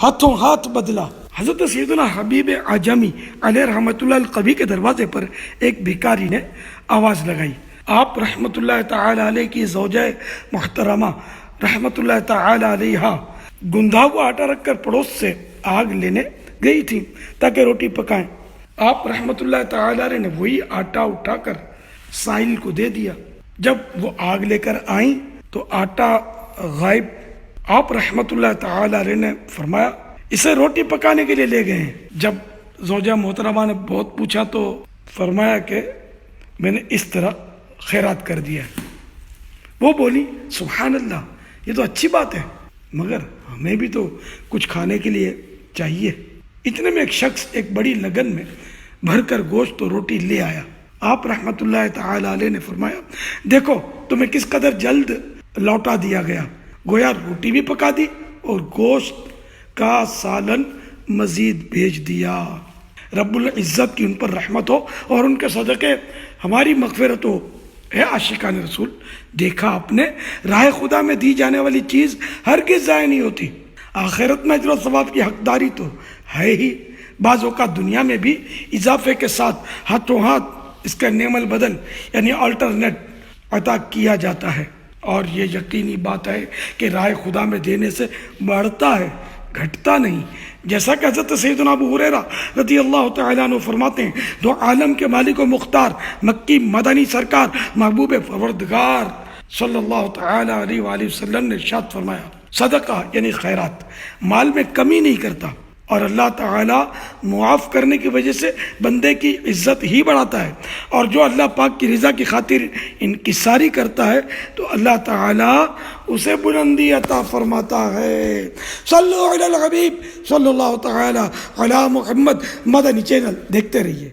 ہاتھوں ہاتھ بدلا۔ حضرت سیدنا حبیب اعجمی علیہ رحمۃ اللہ القوی کے دروازے پر ایک بھکاری نے آواز لگائی۔ آپ رحمۃ اللہ تعالی علیہ کی زوجہ محترمہ رحمۃ اللہ تعالی علیہ گندھا ہوا آٹا رکھ کر پڑوس سے آگ لینے گئی تھی تاکہ روٹی پکائیں۔ آپ رحمۃ اللہ تعالی علیہ نے وہی آٹا اٹھا کر سائل کو دے دیا۔ جب وہ آگ لے کر آئیں تو آٹا غائب۔ آپ رحمۃ اللہ تعالی علیہ نے فرمایا اسے روٹی پکانے کے لیے لے گئے ہیں۔ جب زوجہ محترمہ نے بہت پوچھا تو فرمایا کہ میں نے اس طرح خیرات کر دیا ہے۔ وہ بولی سبحان اللہ، یہ تو اچھی بات ہے، مگر ہمیں بھی تو کچھ کھانے کے لیے چاہیے۔ اتنے میں ایک شخص ایک بڑی لگن میں بھر کر گوشت و روٹی لے آیا۔ آپ رحمۃ اللہ تعالی علیہ نے فرمایا دیکھو تمہیں کس قدر جلد لوٹا دیا گیا، گویا روٹی بھی پکا دی اور گوشت کا سالن مزید بھیج دیا۔ رب العزت کی ان پر رحمت ہو اور ان کے صدقے ہماری مغفرت ہو۔ اے عاشقان رسول، دیکھا آپ نے راہ خدا میں دی جانے والی چیز ہرگز ضائع نہیں ہوتی۔ آخرت میں اجر و ثواب کی حقداری تو ہے ہی، بعض اوقات دنیا میں بھی اضافے کے ساتھ ہاتھوں ہاتھ اس کا نعم البدل یعنی آلٹرنیٹ عطا کیا جاتا ہے، اور یہ یقینی بات ہے کہ راہ خدا میں دینے سے بڑھتا ہے، گھٹتا نہیں۔ جیسا کہ حضرت سیدنا ابو ہریرہ رضی اللہ تعالیٰ عنہ فرماتے ہیں، دو عالم کے مالک و مختار مکی مدنی سرکار محبوب پروردگار صلی اللہ تعالیٰ علیہ وآلہ وسلم نے ارشاد فرمایا صدقہ یعنی خیرات مال میں کمی نہیں کرتا، اور اللہ تعالیٰ معاف کرنے کی وجہ سے بندے کی عزت ہی بڑھاتا ہے، اور جو اللہ پاک کی رضا کی خاطر انکساری کرتا ہے تو اللہ تعالیٰ اسے بلندی عطا فرماتا ہے۔ صلو علی الحبیب صلی اللہ تعالیٰ علی محمد۔ مدنی چینل دیکھتے رہیے۔